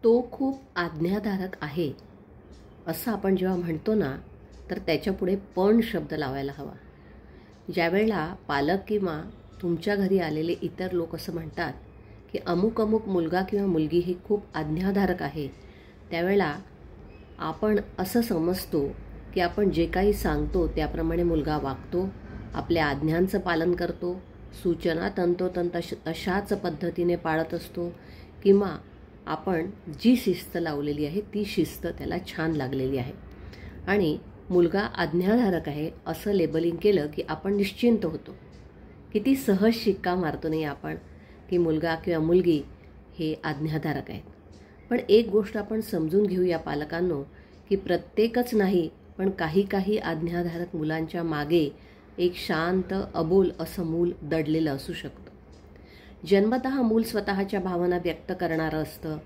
तो खूप आज्ञाधारक आहे असं आपण जेव्हा म्हणतो ना, तर त्याच्यापुढे पण शब्द लावायला हवा. ज्यावेळेला पालक किंवा तुमच्या घरी आलेले इतर लोक असं म्हणतात की अमुक अमुक मुलगा किंवा मुलगी ही खूप आज्ञाधारक आहे, त्यावेळेला आपण असं समजतो की आपण जे काही सांगतो त्याप्रमाणे मुलगा वागतो, आपल्या आज्ञांचं पालन करतो, सूचना तंतोतंत तशाच पद्धतीने पाळत असतो, किंवा आपण जी शिस्त लावलेली आहे ती शिस्त त्याला छान लागलेली आहे आणि मुलगा आज्ञाधारक आहे असं लेबलिंग केलं की आपण निश्चिंत होतो. किती सहज शिक्का मारतो नाही आपण की मुलगा किंवा मुलगी हे आज्ञाधारक आहेत. पण एक गोष्ट आपण समजून घेऊया पालकांनो, की प्रत्येकच नाही पण काही काही आज्ञाधारक मुलांच्या मागे एक शांत अबोल असं मूल दडलेलं असू शकतं. जन्मतः मूल स्वतःच्या भावना व्यक्त करणारं असतं.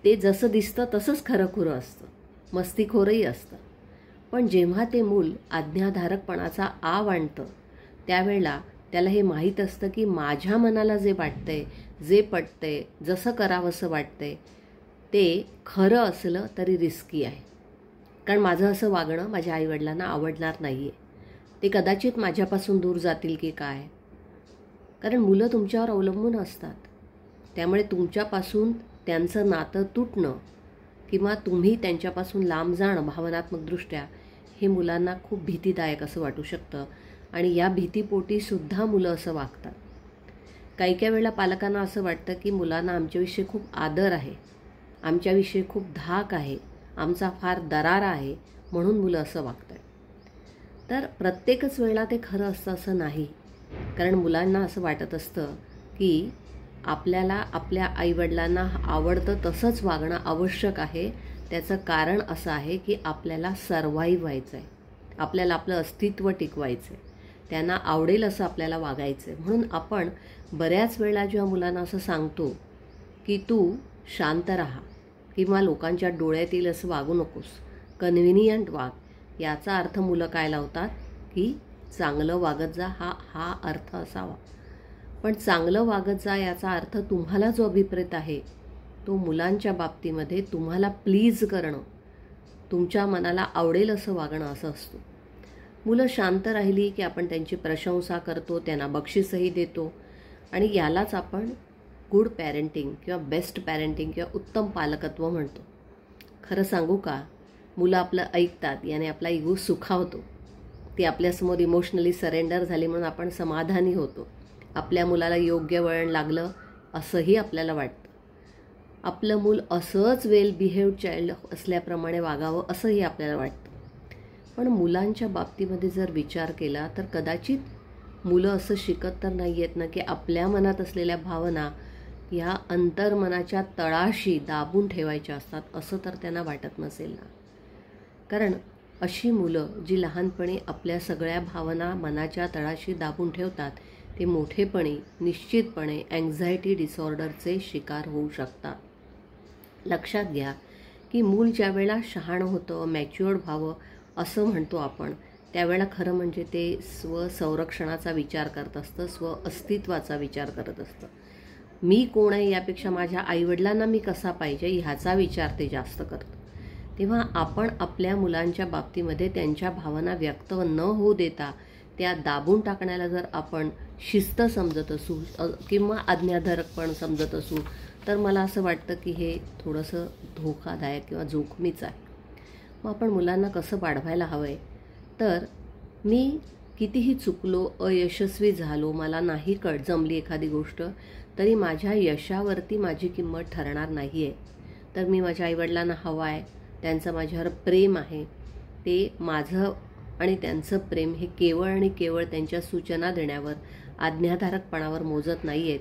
ते जसं दिसतं तसंच खरंखुरं असतं, मस्तीखोरही असतं. पण जेव्हा ते मूल आज्ञाधारकपणाचा आव आणतं त्यावेळेला त्याला हे माहीत असतं की माझ्या मनाला जे वाटतंय, जे पटतंय, जसं करावंसं वाटतंय ते खरं असलं तरी रिस्की आहे. कारण माझं असं वागणं माझ्या आईवडिलांना आवडणार नाही आहे. ते कदाचित माझ्यापासून दूर जातील की काय. कारण मुलं तुमच्यावर अवलंबून असतात. त्यामुळे तुमच्यापासून त्यांचं नातं तुटणं किंवा तुम्ही त्यांच्यापासून लांब जाणं भावनात्मकदृष्ट्या हे मुलांना खूप भीतीदायक असं वाटू शकतं आणि या भीतीपोटीसुद्धा मुलं असं वागतात. काही काही वेळेला पालकांना असं वाटतं की मुलांना आमच्याविषयी खूप आदर आहे, आमच्याविषयी खूप धाक आहे, आमचा फार दरारा आहे म्हणून मुलं असं वागतात. तर प्रत्येकच वेळेला ते खरं असतं असं नाही. कारण मुलांना असं वाटत असतं की आपल्याला आपल्या आईवडिलांना आवडतं तसंच वागणं आवश्यक आहे. त्याचं कारण असं आहे की आपल्याला सर्व्हाइव्ह व्हायचं आहे, आपल्याला आपलं अस्तित्व टिकवायचं आहे, त्यांना आवडेल असं आपल्याला वागायचं आहे. म्हणून आपण बऱ्याच वेळेला जेव्हा मुलांना असं सांगतो की तू शांत राहा किंवा लोकांच्या डोळ्यात येईल असं वागू नकोस, कन्व्हिनियंट वाग, याचा अर्थ मुलं काय लावतात की चांगलं वागत जा, हा अर्थ असावा. पण चांगलं वागत जा याचा अर्थ तुम्हाला जो अभिप्रेत आहे तो मुलांच्या बाबतीमध्ये तुम्हाला प्लीज करणं, तुमच्या मनाला आवडेल असं वागणं असं असतं. मुलं शांत राहिली की आपण त्यांची प्रशंसा करतो, त्यांना बक्षीसही देतो आणि यालाच आपण गुड पॅरेंटिंग किंवा बेस्ट पॅरेंटिंग किंवा उत्तम पालकत्व म्हणतो. खरं सांगू का, मुलं आपलं ऐकतात याने आपला इगो सुखावतो. ती आपल्यासमोर इमोशनली सरेंडर झाली म्हणून आपण समाधानी होतो. आपल्या मुलाला योग्य वळण लागलं असंही आपल्याला वाटतं. आपलं मूल असंच वेल बिहेव्ड चाइल्ड असल्याप्रमाणे वागावं असंही आपल्याला वाटतं. पण मुलांच्या बाबतीमध्ये जर विचार केला तर कदाचित मुलं असं शिकत तर नाही आहेत ना की आपल्या मनात असलेल्या भावना ह्या अंतर्मनाच्या तळाशी दाबून ठेवायच्या असतात, असं तर त्यांना वाटत नसेल ना. कारण अशी मुलं जी लहानपणी आपल्या सगळ्या भावना मनाच्या तळाशी दाबून ठेवतात ते मोठेपणी निश्चितपणे अँक्झायटी डिसऑर्डरचे शिकार होऊ शकतात. लक्षात घ्या की मूल ज्या वेळेला शहाणं होतं, मॅच्युअर्ड व्हावं असं म्हणतो आपण, त्यावेळेला खरं म्हणजे ते स्वसंरक्षणाचा विचार करत असतं, स्व अस्तित्वाचा विचार करत असतं. मी कोण आहे यापेक्षा माझ्या आईवडिलांना मी कसा पाहिजे ह्याचा विचार ते जास्त करतं. तेव्हा आपण आपल्या मुलांच्या बाबतीमध्ये त्यांच्या भावना व्यक्त न होऊ देता त्या दाबून टाकण्याला जर आपण शिस्त समजत असू किंवा आज्ञाधारकपण समजत असू तर मला असं वाटतं की हे थोडंसं धोकादायक किंवा जोखमीचं आहे. मग आपण मुलांना कसं वाढवायला हवं आहे, तर मी कितीही चुकलो, अयशस्वी झालो, मला नाही जमली एखादी गोष्ट, तरी माझ्या यशावरती माझी किंमत ठरणार नाही आहे. तर मी माझ्या आईवडिलांना हवं आहे, त्यांचं माझ्यावर प्रेम आहे, ते माझं आणि त्यांचं प्रेम हे केवळ आणि केवळ त्यांच्या सूचना देण्यावर, आज्ञाधारकपणावर मोजत नाही आहेत.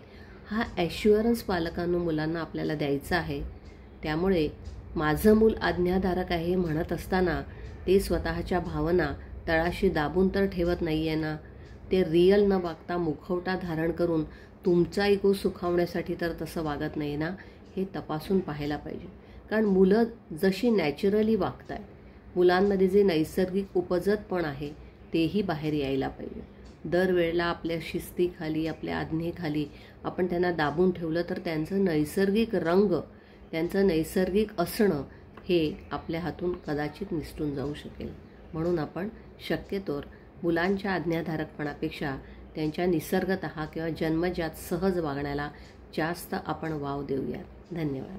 हा ॲश्युअरन्स पालकांनो मुलांना आपल्याला द्यायचा आहे. त्यामुळे माझं मूल आज्ञाधारक आहे म्हणत असताना ते स्वतःच्या भावना तळाशी दाबून तर ठेवत नाही आहे ना, ते रिअल न वागता मुखवटा धारण करून तुमचा इगो सुखावण्यासाठी तर तसं वागत नाही ना, हे तपासून पाहायला पाहिजे. कारण मुलं जशी नॅचरली वागत आहेत, मुलांमध्ये जे नैसर्गिक उपजतपण आहे तेही बाहेर यायला पाहिजे. दरवेळेला आपल्या शिस्तीखाली, आपल्या आज्ञेखाली आपण त्यांना दाबून ठेवलं तर त्यांचं नैसर्गिक रंग त्यांचं नैसर्गिक असणं हे आपल्या हातून कदाचित निसटून जाऊ शकेल. म्हणून आपण शक्यतोवर मुलांच्या आज्ञाधारकपणापेक्षा त्यांच्या निसर्गतः किंवा जन्मजात सहज वागण्याला जास्त आपण वाव देऊयात. धन्यवाद.